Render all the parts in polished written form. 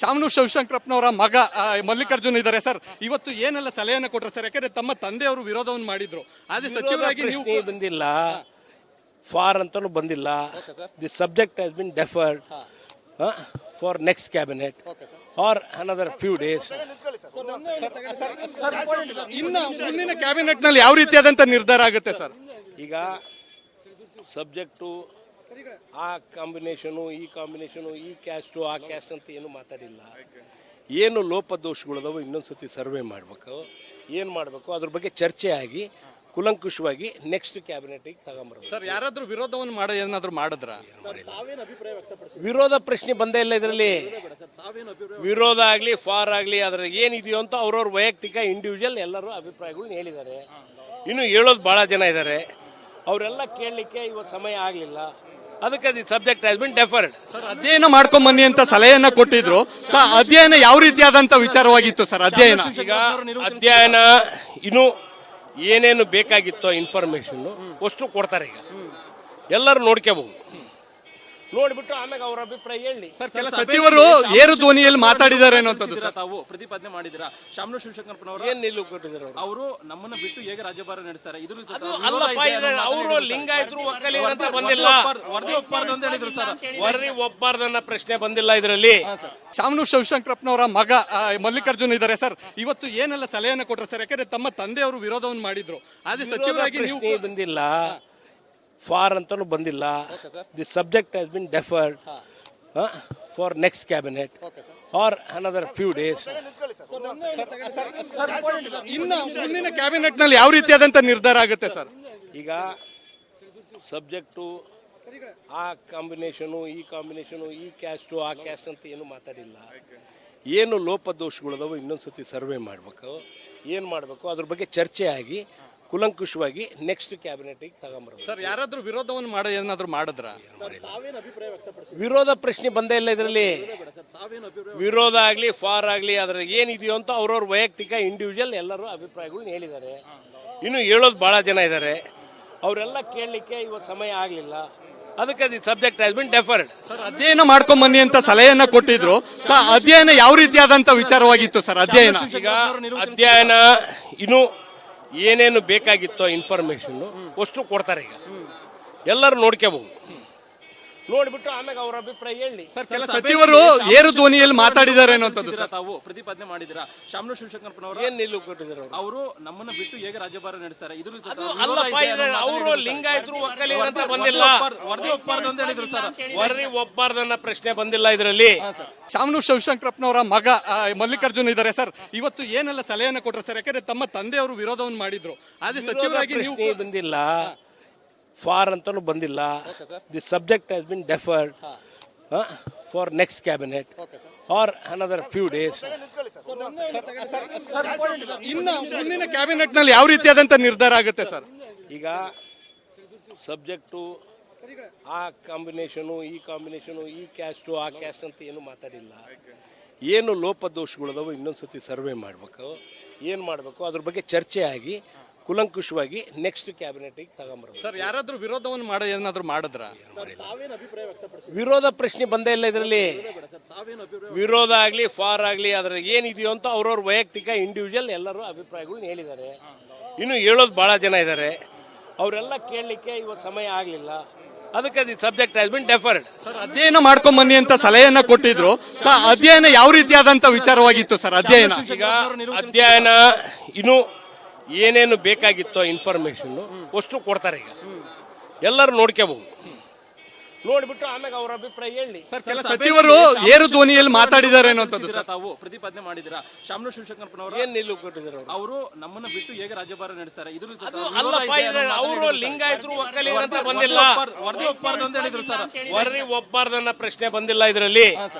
ಶಾಮನೂರು ಶಿವಶಂಕರಪ್ಪನವರ ಮಗ ಮಲ್ಲಿಕಾರ್ಜುನ್ ಇದ್ದಾರೆ ಸರ್. ಇವತ್ತು ಏನೆಲ್ಲ ಸಲಹೆಯನ್ನು ಕೊಟ್ಟರು ಸರ್? ಯಾಕಂದ್ರೆ ತಮ್ಮ ತಂದೆಯವರು ವಿರೋಧವನ್ನು ಮಾಡಿದ್ರು. ಆದ್ರೆ ಸಚಿವರಾಗಿ ನೀವು ಬಂದಿಲ್ಲ, ಫಾರ್ ಅಂತಾನು ಬಂದಿಲ್ಲ. The subject has been deferred for next cabinet or another few days. ಇನ್ನು ಮುಂದಿನ ಕ್ಯಾಬಿನೆಟ್ ನಲ್ಲಿ ಯಾವ ರೀತಿಯಾದಂತ ನಿರ್ಧಾರ ಆಗುತ್ತೆ ಸರ್? ಈಗ ಸಬ್ಜೆಕ್ಟು ಆ ಕಾಂಬಿನೇಷನು, ಈ ಕಾಂಬಿನೇಷನು, ಈ ಕ್ಯಾಸ್ಟು, ಆ ಕ್ಯಾಸ್ಟ್ ಅಂತ ಏನು ಮಾತಾಡಿಲ್ಲ. ಏನು ಲೋಪದೋಷಗಳದಾವ ಇನ್ನೊಂದ್ಸತಿ ಸರ್ವೆ ಮಾಡಬೇಕು, ಏನು ಮಾಡಬೇಕು ಅದ್ರ ಬಗ್ಗೆ ಚರ್ಚೆ ಆಗಿ ಕುಲಂಕುಷವಾಗಿ ನೆಕ್ಸ್ಟ್ ಕ್ಯಾಬಿನೆಟ್ಗೆ ತಗೊಂಬರ್ಬೇಕು. ಸರ್, ಯಾರಾದ್ರೂ ವಿರೋಧವನ್ನು ಮಾಡೋ ಏನಾದ್ರು ಮಾಡಿದ್ರ? ವಿರೋಧ ಪ್ರಶ್ನೆ ಬಂದೇ ಇಲ್ಲ ಇದರಲ್ಲಿ. ವಿರೋಧ ಆಗ್ಲಿ ಫಾರ್ ಆಗ್ಲಿ ಅದ್ರ ಏನಿದೆಯೋ ಅಂತ ಅವ್ರವ್ರ ವೈಯಕ್ತಿಕ ಇಂಡಿವಿಜುವಲ್ ಎಲ್ಲರೂ ಅಭಿಪ್ರಾಯಗಳನ್ನ ಹೇಳಿದ್ದಾರೆ. ಇನ್ನು ಹೇಳೋದು ಬಹಳ ಜನ ಇದ್ದಾರೆ. ಅವರೆಲ್ಲ ಕೇಳಲಿಕ್ಕೆ ಇವತ್ತು ಸಮಯ ಆಗಲಿಲ್ಲ. ಅದಕ್ಕೆ the subject has been deferred. Sir, ಅಧ್ಯಯನ ಮಾಡ್ಕೊಂಡ್ ಬನ್ನಿ ಅಂತ ಸಲಹೆಯನ್ನ ಕೊಟ್ಟಿದ್ರು. ಸರ್, ಅಧ್ಯಯನ ಯಾವ ರೀತಿಯಾದಂತ ವಿಚಾರವಾಗಿತ್ತು ಸರ್? ಅಧ್ಯಯನ ಈಗ ಅಧ್ಯಯನ ಇನ್ನು ಏನೇನು ಬೇಕಾಗಿತ್ತೋ ಇನ್ಫಾರ್ಮೇಶನ್ ಅಷ್ಟು ಕೊಡ್ತಾರೆ. ಈಗ ಎಲ್ಲರೂ ನೋಡ್ಕೋಬಹುದು. ನೋಡ್ಬಿಟ್ಟು ಆಮೇಲೆ ಅವರ ಅಭಿಪ್ರಾಯ ಹೇಳಿ. ಸರ್, ಕೆಲ ಸಚಿವರು ಏರು ಧ್ವನಿಯಲ್ಲಿ ಮಾತಾಡಿದ್ದಾರೆ ಅನ್ನೋಂಥದ್ದು ತಾವು ಪ್ರತಿಪಾದನೆ ಮಾಡಿದಿರಾ. ಶಾಮನೂರು ಶಿವಶಂಕರಪ್ಪನವರು ಏನ್ ನಿಲ್ಲು ಕೊಟ್ಟಿದ್ದಾರೆ ಅವರು ನಮ್ಮನ್ನ ಬಿಟ್ಟು ಹೇಗೆ ರಾಜ್ಯಭಾರ ನಡೆಸ್ತಾರೆ? ಅವರು ಲಿಂಗಾಯತರು ಒಕ್ಕಲಿಗರು ಅಂತ ಬಂದಿಲ್ಲ, ವರದಿ ಒಪ್ಪಬಾರ್ದು ಅಂತ ಹೇಳಿದ್ರು ಸರ್. ವರದಿ ಒಪ್ಪಬಾರ್ದನ್ನ ಪ್ರಶ್ನೆ ಬಂದಿಲ್ಲ ಇದರಲ್ಲಿ. ಶಾಮನೂರು ಶಿವಶಂಕರಪ್ಪನವರ ಮಗ ಮಲ್ಲಿಕಾರ್ಜುನ್ ಇದ್ದಾರೆ ಸರ್. ಇವತ್ತು ಏನೆಲ್ಲ ಸಲಹೆಯನ್ನು ಕೊಟ್ಟರು ಸರ್? ಯಾಕಂದ್ರೆ ತಮ್ಮ ತಂದೆಯವರು ವಿರೋಧವನ್ನು ಮಾಡಿದ್ರು. ಆದ್ರೆ ಸಚಿವರಾಗಿ ನೀವು ಬಂದಿಲ್ಲ, ಫಾರ್ ಅಂತಾನು ಬಂದಿಲ್ಲ. The subject has been deferred for next cabinet or another few days. ಇನ್ನು ಮುಂದಿನ ಕ್ಯಾಬಿನೆಟ್ ನಲ್ಲಿ ಯಾವ ರೀತಿಯಾದಂತ ನಿರ್ಧಾರ ಆಗುತ್ತೆ ಸರ್? ಈಗ ಸಬ್ಜೆಕ್ಟು ಆ ಕಾಂಬಿನೇಷನು, ಈ ಕಾಂಬಿನೇಷನು, ಈ ಕ್ಯಾಸ್ಟು, ಆ ಕ್ಯಾಸ್ಟ್ ಅಂತ ಏನು ಮಾತಾಡಿಲ್ಲ. ಏನು ಲೋಪದೋಷಗಳದಾವ ಇನ್ನೊಂದ್ಸತಿ ಸರ್ವೆ ಮಾಡಬೇಕು, ಏನು ಮಾಡಬೇಕು ಅದ್ರ ಬಗ್ಗೆ ಚರ್ಚೆ ಆಗಿ ಕುಲಂಕುಷವಾಗಿ ನೆಕ್ಸ್ಟ್ ಕ್ಯಾಬಿನೆಟ್ಗೆ ತಗೊಂಬರ್ಬೇಕು. ಸರ್, ಯಾರಾದ್ರೂ ವಿರೋಧವನ್ನು ಮಾಡೋ ಏನಾದ್ರು ಮಾಡಿದ್ರ? ವಿರೋಧ ಪ್ರಶ್ನೆ ಬಂದೇ ಇಲ್ಲ ಇದರಲ್ಲಿ. ವಿರೋಧ ಆಗ್ಲಿ ಫಾರ್ ಆಗ್ಲಿ ಅದ್ರ ಏನಿದೆಯೋ ಅಂತ ಅವ್ರವ್ರ ವೈಯಕ್ತಿಕ ಇಂಡಿವಿಜುವಲ್ ಎಲ್ಲರೂ ಅಭಿಪ್ರಾಯಗಳನ್ನ ಹೇಳಿದ್ದಾರೆ. ಇನ್ನು ಹೇಳೋದು ಬಹಳ ಜನ ಇದ್ದಾರೆ. ಅವರೆಲ್ಲ ಕೇಳಲಿಕ್ಕೆ ಇವತ್ತು ಸಮಯ ಆಗಲಿಲ್ಲ. ಅದಕ್ಕೆ the subject has been deferred. Sir, ಅಧ್ಯಯನ ಮಾಡ್ಕೊಂಡ್ ಬನ್ನಿ ಅಂತ ಸಲಹೆಯನ್ನ ಕೊಟ್ಟಿದ್ರು. ಸರ್, ಅಧ್ಯಯನ ಯಾವ ರೀತಿಯಾದಂತ ವಿಚಾರವಾಗಿತ್ತು ಸರ್? ಅಧ್ಯಯನ ಈಗ ಅಧ್ಯಯನ ಇನ್ನು ಏನೇನು ಬೇಕಾಗಿತ್ತೋ ಇನ್ಫಾರ್ಮೇಶನ್ ಅಷ್ಟು ಕೊಡ್ತಾರೆ. ಈಗ ಎಲ್ಲರೂ ನೋಡ್ಕೋಬಹುದು. ನೋಡ್ಬಿಟ್ಟು ಆಮೇಲೆ ಅವರ ಅಭಿಪ್ರಾಯ ಹೇಳಿ. ಸರ್, ಕೆಲ ಸಚಿವರು ಏರು ಧ್ವನಿಯಲ್ಲಿ ಮಾತಾಡಿದ್ದಾರೆ ಅನ್ನೋಂಥದ್ದು ತಾವು ಪ್ರತಿಪಾದನೆ ಮಾಡಿದಿರಾ. ಶಾಮನೂರು ಶಿವಶಂಕರಪ್ಪನವರು ಏನ್ ನಿಲ್ಲು ಕೊಟ್ಟಿದ್ದಾರೆ ಅವರು ನಮ್ಮನ್ನ ಬಿಟ್ಟು ಹೇಗೆ ರಾಜ್ಯಭಾರ ನಡೆಸ್ತಾರೆ? ಅವರು ಲಿಂಗಾಯತರು ಒಕ್ಕಲಿಗರು ಅಂತ ಬಂದಿಲ್ಲ, ವರದಿ ಒಪ್ಪಬಾರ್ದು ಅಂತ ಹೇಳಿದ್ರು ಸರ್. ವರದಿ ಒಪ್ಪಬಾರ್ದನ್ನ ಪ್ರಶ್ನೆ ಬಂದಿಲ್ಲ ಇದರಲ್ಲಿ. ಶಾಮನೂರು ಶಿವಶಂಕರಪ್ಪನವರ ಮಗ ಮಲ್ಲಿಕಾರ್ಜುನ್ ಇದ್ದಾರೆ ಸರ್. ಇವತ್ತು ಏನೆಲ್ಲ ಸಲಹೆಯನ್ನು ಕೊಟ್ಟರು ಸರ್? ಯಾಕಂದ್ರೆ ತಮ್ಮ ತಂದೆಯವರು ವಿರೋಧವನ್ನು ಮಾಡಿದ್ರು. ಆದ್ರೆ ಸಚಿವರಾಗಿ ನೀವು ಬಂದಿಲ್ಲ, ಫಾರ್ ಅಂತಾನು ಬಂದಿಲ್ಲ. The subject has been deferred for next cabinet or another few days. ಇನ್ನು ಮುಂದಿನ ಕ್ಯಾಬಿನೆಟ್ ನಲ್ಲಿ ಯಾವ ರೀತಿಯಾದಂತ ನಿರ್ಧಾರ ಆಗುತ್ತೆ ಸರ್? ಈಗ ಸಬ್ಜೆಕ್ಟು ಆ ಕಾಂಬಿನೇಷನು, ಈ ಕಾಂಬಿನೇಷನು, ಈ ಕ್ಯಾಸ್ಟು, ಆ ಕ್ಯಾಸ್ಟ್ ಅಂತ ಏನು ಮಾತಾಡಿಲ್ಲ. ಏನು ಲೋಪದೋಷಗಳದಾವ ಇನ್ನೊಂದ್ಸತಿ ಸರ್ವೆ ಮಾಡಬೇಕು, ಏನು ಮಾಡಬೇಕು ಅದ್ರ ಬಗ್ಗೆ ಚರ್ಚೆ ಆಗಿ ಕುಲಂಕುಷವಾಗಿ ನೆಕ್ಸ್ಟ್ ಕ್ಯಾಬಿನೆಟ್ಗೆ ತಗೊಂಬರ್ಬೇಕು. ಸರ್, ಯಾರಾದ್ರೂ ವಿರೋಧವನ್ನು ಮಾಡೋ ಏನಾದ್ರು ಮಾಡಿದ್ರ? ವಿರೋಧ ಪ್ರಶ್ನೆ ಬಂದೇ ಇಲ್ಲ ಇದರಲ್ಲಿ. ವಿರೋಧ ಆಗ್ಲಿ ಫಾರ್ ಆಗ್ಲಿ ಅದ್ರ ಏನಿದೆಯೋ ಅಂತ ಅವ್ರವ್ರ ವೈಯಕ್ತಿಕ ಇಂಡಿವಿಜುವಲ್ ಎಲ್ಲರೂ ಅಭಿಪ್ರಾಯಗಳನ್ನ ಹೇಳಿದ್ದಾರೆ. ಇನ್ನು ಹೇಳೋದು ಬಹಳ ಜನ ಇದ್ದಾರೆ. ಅವರೆಲ್ಲ ಕೇಳಲಿಕ್ಕೆ ಇವತ್ತು ಸಮಯ ಆಗಲಿಲ್ಲ. ಅದಕ್ಕೆ the subject has been deferred. Sir, ಅಧ್ಯಯನ ಮಾಡ್ಕೊಂಡ್ ಬನ್ನಿ ಅಂತ ಸಲಹೆಯನ್ನ ಕೊಟ್ಟಿದ್ರು. ಸರ್, ಅಧ್ಯಯನ ಯಾವ ರೀತಿಯಾದಂತ ವಿಚಾರವಾಗಿತ್ತು ಸರ್? ಅಧ್ಯಯನ ಈಗ ಅಧ್ಯಯನ ಇನ್ನು ಏನೇನು ಬೇಕಾಗಿತ್ತೋ ಇನ್ಫಾರ್ಮೇಶನ್ ಅಷ್ಟು ಕೊಡ್ತಾರೆ. ಈಗ ಎಲ್ಲರೂ ನೋಡ್ಕೋಬಹುದು. ನೋಡ್ಬಿಟ್ಟು ಆಮೇಲೆ ಅವರ ಅಭಿಪ್ರಾಯ ಹೇಳಿ. ಸರ್, ಕೆಲ ಸಚಿವರು ಏರು ಧ್ವನಿಯಲ್ಲಿ ಮಾತಾಡಿದ್ದಾರೆ ಅನ್ನೋಂಥದ್ದು ತಾವು ಪ್ರತಿಪಾದನೆ ಮಾಡಿದಿರಾ. ಶಾಮನೂರು ಶಿವಶಂಕರಪ್ಪನವರು ಏನ್ ನಿಲ್ಲು ಕೊಟ್ಟಿದ್ದಾರೆ ಅವರು ನಮ್ಮನ್ನ ಬಿಟ್ಟು ಹೇಗೆ ರಾಜ್ಯಭಾರ ನಡೆಸ್ತಾರೆ? ಅವರು ಲಿಂಗಾಯತರು ಒಕ್ಕಲಿಗರು ಅಂತ ಬಂದಿಲ್ಲ, ವರದಿ ಒಪ್ಪಬಾರ್ದು ಅಂತ ಹೇಳಿದ್ರು ಸರ್. ವರದಿ ಒಪ್ಪಬಾರ್ದನ್ನ ಪ್ರಶ್ನೆ ಬಂದಿಲ್ಲ ಇದರಲ್ಲಿ.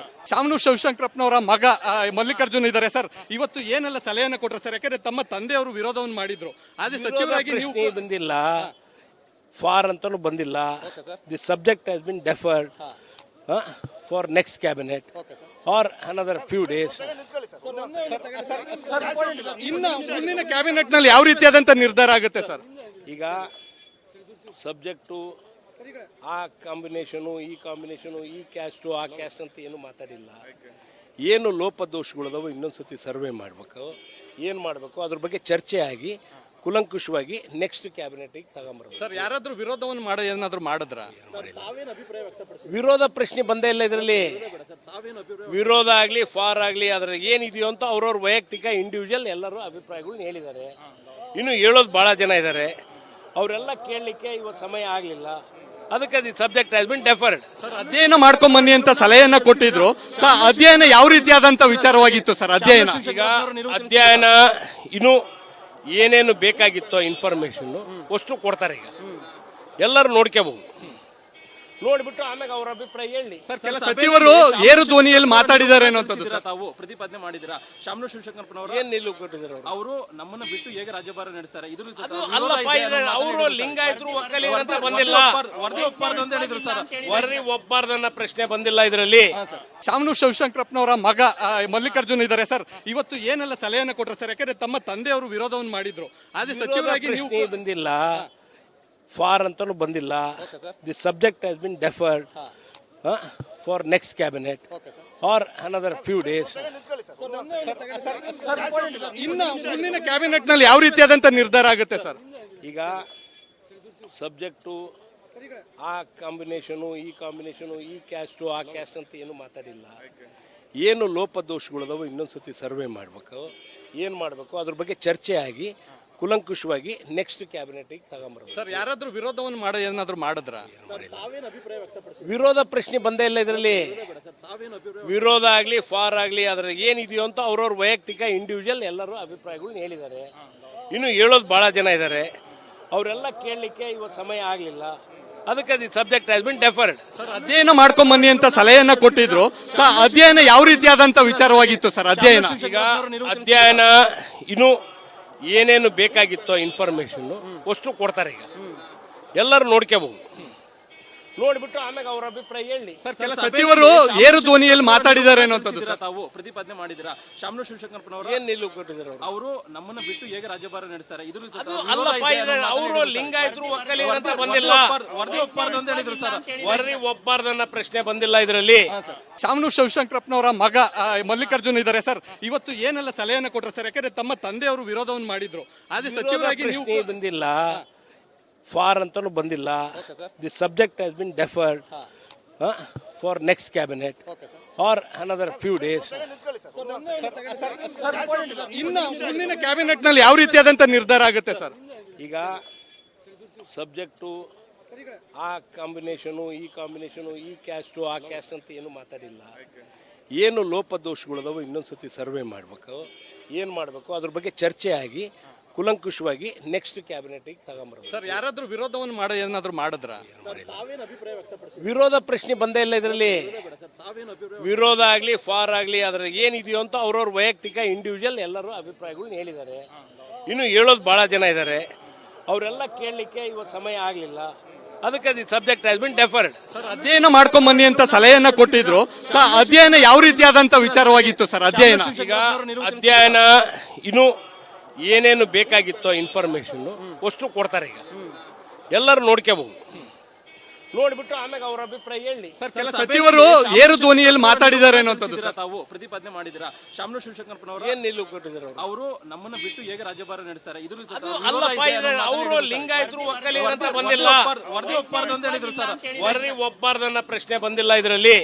ಶಾಮನೂರು ಶಿವಶಂಕರಪ್ಪನವರ ಮಗ ಮಲ್ಲಿಕಾರ್ಜುನ್ ಇದ್ದಾರೆ ಸರ್. ಇವತ್ತು ಏನೆಲ್ಲ ಸಲಹೆಯನ್ನು ಕೊಟ್ಟರು ಸರ್? ಯಾಕಂದ್ರೆ ತಮ್ಮ ತಂದೆಯವರು ವಿರೋಧವನ್ನು ಮಾಡಿದ್ರು. ಆದ್ರೆ ಸಚಿವರಾಗಿ ನೀವು ಬಂದಿಲ್ಲ, ಫಾರ್ ಅಂತಾನು ಬಂದಿಲ್ಲ. The subject has been deferred for next cabinet or another few days. ಇನ್ನು ಮುಂದಿನ ಕ್ಯಾಬಿನೆಟ್ ನಲ್ಲಿ ಯಾವ ರೀತಿಯಾದಂತ ನಿರ್ಧಾರ ಆಗುತ್ತೆ ಸರ್? ಈಗ ಸಬ್ಜೆಕ್ಟು ಆ ಕಾಂಬಿನೇಷನು, ಈ ಕಾಂಬಿನೇಷನು, ಈ ಕ್ಯಾಸ್ಟು, ಆ ಕ್ಯಾಸ್ಟ್ ಅಂತ ಏನು ಮಾತಾಡಿಲ್ಲ. ಏನು ಲೋಪದೋಷಗಳದಾವೋ ಇನ್ನೊಂದ್ಸತಿ ಸರ್ವೆ ಮಾಡಬೇಕು, ಏನು ಮಾಡಬೇಕು ಅದ್ರ ಬಗ್ಗೆ ಚರ್ಚೆ ಆಗಿ ಕುಲಂಕುಷವಾಗಿ ನೆಕ್ಸ್ಟ್ ಕ್ಯಾಬಿನೆಟ್ಗೆ ತಗೊಂಬರ್ಬೇಕು. ಸರ್ ಯಾರಾದ್ರೂ ವಿರೋಧವನ್ನು ಮಾಡೋ ಏನಾದ್ರು ಮಾಡಿದ್ರ? ವಿರೋಧ ಪ್ರಶ್ನೆ ಬಂದೇ ಇಲ್ಲ ಇದರಲ್ಲಿ. ವಿರೋಧ ಆಗಲಿ ಫಾರ್ ಆಗಲಿ ಅದ್ರ ಏನಿದೆಯೋ ಅಂತ ಅವ್ರವ್ರ ವೈಯಕ್ತಿಕ ಇಂಡಿವಿಜುವಲ್ ಎಲ್ಲರೂ ಅಭಿಪ್ರಾಯಗಳನ್ನ ಹೇಳಿದ್ದಾರೆ. ಇನ್ನು ಹೇಳೋದು ಬಹಳ ಜನ ಇದ್ದಾರೆ, ಅವರೆಲ್ಲ ಕೇಳಲಿಕ್ಕೆ ಇವತ್ತು ಸಮಯ ಆಗಲಿಲ್ಲ. ಅದಕ್ಕೆ the subject has been deferred. Sir ಅಧ್ಯಯನ ಮಾಡ್ಕೊಂಡ್ ಬನ್ನಿ ಅಂತ ಸಲಹೆಯನ್ನ ಕೊಟ್ಟಿದ್ರು. ಸರ್ ಅಧ್ಯಯನ ಯಾವ ರೀತಿಯಾದಂತ ವಿಚಾರವಾಗಿತ್ತು ಸರ್ ಅಧ್ಯಯನ? ಈಗ ಅಧ್ಯಯನ ಇನ್ನು ಏನೇನು ಬೇಕಾಗಿತ್ತೋ ಇನ್ಫಾರ್ಮೇಶನ್ ಅಷ್ಟು ಕೊಡ್ತಾರೆ. ಈಗ ಎಲ್ಲರೂ ನೋಡ್ಕೋಬಹುದು, ನೋಡ್ಬಿಟ್ಟು ಆಮೇಲೆ ಅವ್ರ ಅಭಿಪ್ರಾಯ ಹೇಳಿ. ಸರ್ ಕೆಲ ಸಚಿವರು ಏರು ಧ್ವನಿಯಲ್ಲಿ ಮಾತಾಡಿದ್ದಾರೆ ಅನ್ನೋಂಥದ್ದು ಸರ್. ತಾವು ಪ್ರತಿಪಾದನೆ ಮಾಡಿದ್ದೀರಾ ಶಾಮನು ಶಿವಶಂಕರಪ್ಪನವರು ಏನ್ ನಿಲುವು ಕೊಟ್ಟಿದ್ದಾರೆ ಅವರು? ಅವರು ನಮ್ಮನ್ನ ಬಿಟ್ಟು ಹೇಗೆ ರಾಜ್ಯಭಾರ ನಡೆಸ್ತಾರೆ? ಇದ್ರ ಜೊತೆ ಅದು ಅಲ್ಲಪ್ಪ, ಅವರು ಲಿಂಗಾಯತರು ಒಕ್ಕಲಿಗರು ಅಂತ ಬಂದಿಲ್ಲ, ವರದಿ ಒಪ್ಪಬಾರ್ದು ಅಂತ ಹೇಳಿದ್ರು ಸರ್. ವರದಿ ಒಪ್ಪಬಾರ್ದನ್ನ ಪ್ರಶ್ನೆ ಬಂದಿಲ್ಲ ಇದರಲ್ಲಿ. ಶಾಮನು ಶಿವಶಂಕರಪ್ಪನವರ ಮಗ ಮಲ್ಲಿಕಾರ್ಜುನ್ ಇದ್ದಾರೆ ಸರ್. ಇವತ್ತು ಏನೆಲ್ಲ ಸಲಹೆಯನ್ನ ಕೊಟ್ಟರು ಸರ್? ಯಾಕಂದ್ರೆ ತಮ್ಮ ತಂದೆಯವರು ವಿರೋಧವನ್ನು ಮಾಡಿದ್ರು. ಆದ್ರೆ ಸಚಿವರಾಗಿ ನೀವು ಪ್ರಶ್ನೆ ಬಂದಿಲ್ಲ, ಫಾರ್ ಅಂತಾನು ಬಂದಿಲ್ಲ. The subject has been deferred for next cabinet or another few days. ಇನ್ನು ಮುಂದಿನ ಕ್ಯಾಬಿನೆಟ್ ನಲ್ಲಿ ಯಾವ ರೀತಿಯಾದಂತ ನಿರ್ಧಾರ ಆಗುತ್ತೆ ಸರ್? ಈಗ ಸಬ್ಜೆಕ್ಟು ಆ ಕಾಂಬಿನೇಷನು ಈ ಕಾಂಬಿನೇಷನು ಈ ಕ್ಯಾಸ್ಟು ಆ ಕ್ಯಾಸ್ಟ್ ಅಂತ ಏನು ಮಾತಾಡಿಲ್ಲ. ಏನು ಲೋಪದೋಷಗಳದಾವೋ ಇನ್ನೊಂದ್ಸತಿ ಸರ್ವೆ ಮಾಡಬೇಕು, ಏನು ಮಾಡಬೇಕು ಅದ್ರ ಬಗ್ಗೆ ಚರ್ಚೆ ಆಗಿ ಕುಲಂಕುಷವಾಗಿ ನೆಕ್ಸ್ಟ್ ಕ್ಯಾಬಿನೆಟ್ಗೆ ತಗೊಂಬರ್ಬೇಕು. ಸರ್ ಯಾರಾದ್ರೂ ವಿರೋಧವನ್ನು ಮಾಡೋ ಏನಾದ್ರು ಮಾಡಿದ್ರ? ವಿರೋಧ ಪ್ರಶ್ನೆ ಬಂದೇ ಇಲ್ಲ ಇದರಲ್ಲಿ. ವಿರೋಧ ಆಗಲಿ ಫಾರ್ ಆಗಲಿ ಅದ್ರ ಏನಿದೆಯೋ ಅಂತ ಅವ್ರವ್ರ ವೈಯಕ್ತಿಕ ಇಂಡಿವಿಜುವಲ್ ಎಲ್ಲರೂ ಅಭಿಪ್ರಾಯಗಳನ್ನ ಹೇಳಿದ್ದಾರೆ. ಇನ್ನು ಹೇಳೋದು ಬಹಳ ಜನ ಇದ್ದಾರೆ, ಅವರೆಲ್ಲ ಕೇಳಲಿಕ್ಕೆ ಇವತ್ತು ಸಮಯ ಆಗಲಿಲ್ಲ. ಅದಕ್ಕೆ the subject has been deferred. Sir ಅಧ್ಯಯನ ಮಾಡ್ಕೊಂಡ್ ಬನ್ನಿ ಅಂತ ಸಲಹೆಯನ್ನ ಕೊಟ್ಟಿದ್ರು. ಸರ್ ಅಧ್ಯಯನ ಯಾವ ರೀತಿಯಾದಂತ ವಿಚಾರವಾಗಿತ್ತು ಸರ್ ಅಧ್ಯಯನ? ಈಗ ಅಧ್ಯಯನ ಇನ್ನು ಏನೇನು ಬೇಕಾಗಿತ್ತೋ ಇನ್ಫಾರ್ಮೇಶನ್ ಅಷ್ಟು ಕೊಡ್ತಾರೆ. ಈಗ ಎಲ್ಲರೂ ನೋಡ್ಕೋಬಹುದು, ನೋಡ್ಬಿಟ್ಟು ಆಮೇಲೆ ಅವ್ರ ಅಭಿಪ್ರಾಯ ಹೇಳಿ. ಸರ್ ಕೆಲ ಸಚಿವರು ಏರು ಧ್ವನಿಯಲ್ಲಿ ಮಾತಾಡಿದ್ದಾರೆ ಅನ್ನೋಂಥದ್ದು ಸರ್. ತಾವು ಪ್ರತಿಪಾದನೆ ಮಾಡಿದ್ದೀರಾ ಶಾಮನು ಶಿವಶಂಕರಪ್ಪನವರು ಏನ್ ನಿಲುವು ಕೊಟ್ಟಿದ್ದಾರೆ ಅವರು? ಅವರು ನಮ್ಮನ್ನ ಬಿಟ್ಟು ಹೇಗೆ ರಾಜ್ಯಭಾರ ನಡೆಸ್ತಾರೆ? ಇದ್ರ ಜೊತೆ ಅದು ಅಲ್ಲಪ್ಪ, ಅವರು ಲಿಂಗಾಯತರು ಒಕ್ಕಲಿಗರು ಅಂತ ಬಂದಿಲ್ಲ, ವರದಿ ಒಪ್ಪಬಾರ್ದು ಅಂತ ಹೇಳಿದ್ರು ಸರ್. ವರದಿ ಒಪ್ಪಬಾರ್ದನ್ನ ಪ್ರಶ್ನೆ ಬಂದಿಲ್ಲ ಇದರಲ್ಲಿ. ಶಾಮನು ಶಿವಶಂಕರಪ್ಪನವರ ಮಗ ಮಲ್ಲಿಕಾರ್ಜುನ್ ಇದ್ದಾರೆ ಸರ್. ಇವತ್ತು ಏನೆಲ್ಲ ಸಲಹೆಯನ್ನ ಕೊಟ್ಟರು ಸರ್? ಯಾಕಂದ್ರೆ ತಮ್ಮ ತಂದೆಯವರು ವಿರೋಧವನ್ನು ಮಾಡಿದ್ರು. ಆದ್ರೆ ಸಚಿವರಾಗಿ ನೀವು ಪ್ರಶ್ನೆ ಬಂದಿಲ್ಲ, ಫಾರ್ ಅಂತಾನು ಬಂದಿಲ್ಲ. The subject has been deferred for next cabinet or another few days. ಇನ್ನು ಮುಂದಿನ ಕ್ಯಾಬಿನೆಟ್ ನಲ್ಲಿ ಯಾವ ರೀತಿಯಾದಂತ ನಿರ್ಧಾರ ಆಗುತ್ತೆ ಸರ್? ಈಗ ಸಬ್ಜೆಕ್ಟು ಆ ಕಾಂಬಿನೇಷನು ಈ ಕಾಂಬಿನೇಷನು ಈ ಕ್ಯಾಸ್ಟು ಆ ಕ್ಯಾಸ್ಟ್ ಅಂತ ಏನು ಮಾತಾಡಿಲ್ಲ. ಏನು ಲೋಪದೋಷಗಳದಾವೋ ಇನ್ನೊಂದ್ಸತಿ ಸರ್ವೆ ಮಾಡಬೇಕು, ಏನು ಮಾಡಬೇಕು ಅದ್ರ ಬಗ್ಗೆ ಚರ್ಚೆ ಆಗಿ ಕುಲಂಕುಷವಾಗಿ ನೆಕ್ಸ್ಟ್ ಕ್ಯಾಬಿನೆಟ್ಗೆ ತಗೊಂಬರ್ಬೇಕು. ಸರ್ ಯಾರಾದ್ರೂ ವಿರೋಧವನ್ನು ಮಾಡೋ ಏನಾದ್ರು ಮಾಡಿದ್ರ? ವಿರೋಧ ಪ್ರಶ್ನೆ ಬಂದೇ ಇಲ್ಲ ಇದರಲ್ಲಿ. ವಿರೋಧ ಆಗಲಿ ಫಾರ್ ಆಗಲಿ ಅದ್ರ ಏನಿದೆಯೋ ಅಂತ ಅವ್ರವ್ರ ವೈಯಕ್ತಿಕ ಇಂಡಿವಿಜುವಲ್ ಎಲ್ಲರೂ ಅಭಿಪ್ರಾಯಗಳನ್ನ ಹೇಳಿದ್ದಾರೆ. ಇನ್ನು ಹೇಳೋದು ಬಹಳ ಜನ ಇದ್ದಾರೆ, ಅವರೆಲ್ಲ ಕೇಳಲಿಕ್ಕೆ ಇವತ್ತು ಸಮಯ ಆಗಲಿಲ್ಲ. ಅದಕ್ಕೆ the subject has been deferred. Sir ಅಧ್ಯಯನ ಮಾಡ್ಕೊಂಡ್ ಬನ್ನಿ ಅಂತ ಸಲಹೆಯನ್ನ ಕೊಟ್ಟಿದ್ರು. ಸರ್ ಅಧ್ಯಯನ ಯಾವ ರೀತಿಯಾದಂತ ವಿಚಾರವಾಗಿತ್ತು ಸರ್ ಅಧ್ಯಯನ? ಈಗ ಅಧ್ಯಯನ ಇನ್ನು ಏನೇನು ಬೇಕಾಗಿತ್ತೋ ಇನ್ಫಾರ್ಮೇಶನ್ ಅಷ್ಟು ಕೊಡ್ತಾರೆ. ಈಗ ಎಲ್ಲರೂ ನೋಡ್ಕೋಬಹುದು, ನೋಡ್ಬಿಟ್ಟು ಆಮೇಲೆ ಅವ್ರ ಅಭಿಪ್ರಾಯ ಹೇಳಿ. ಸರ್ ಕೆಲ ಸಚಿವರು ಏರು ಧ್ವನಿಯಲ್ಲಿ ಮಾತಾಡಿದ್ದಾರೆ ಅನ್ನೋಂಥದ್ದು ಸರ್. ತಾವು ಪ್ರತಿಪಾದನೆ ಮಾಡಿದ್ದೀರಾ ಶಾಮನು ಶಿವಶಂಕರಪ್ಪನವರು ಏನ್ ನಿಲುವು ಕೊಟ್ಟಿದ್ದಾರೆ ಅವರು? ಅವರು ನಮ್ಮನ್ನ ಬಿಟ್ಟು ಹೇಗೆ ರಾಜ್ಯಭಾರ ನಡೆಸ್ತಾರೆ? ಇದ್ರ ಜೊತೆ ಅದು ಅಲ್ಲಪ್ಪ, ಅವರು ಲಿಂಗಾಯತರು ಒಕ್ಕಲಿಗರು ಅಂತ ಬಂದಿಲ್ಲ, ವರದಿ ಒಪ್ಪಬಾರ್ದು ಅಂತ ಹೇಳಿದ್ರು ಸರ್. ವರದಿ ಒಪ್ಪಬಾರ್ದನ್ನ ಪ್ರಶ್ನೆ ಬಂದಿಲ್ಲ ಇದರಲ್ಲಿ.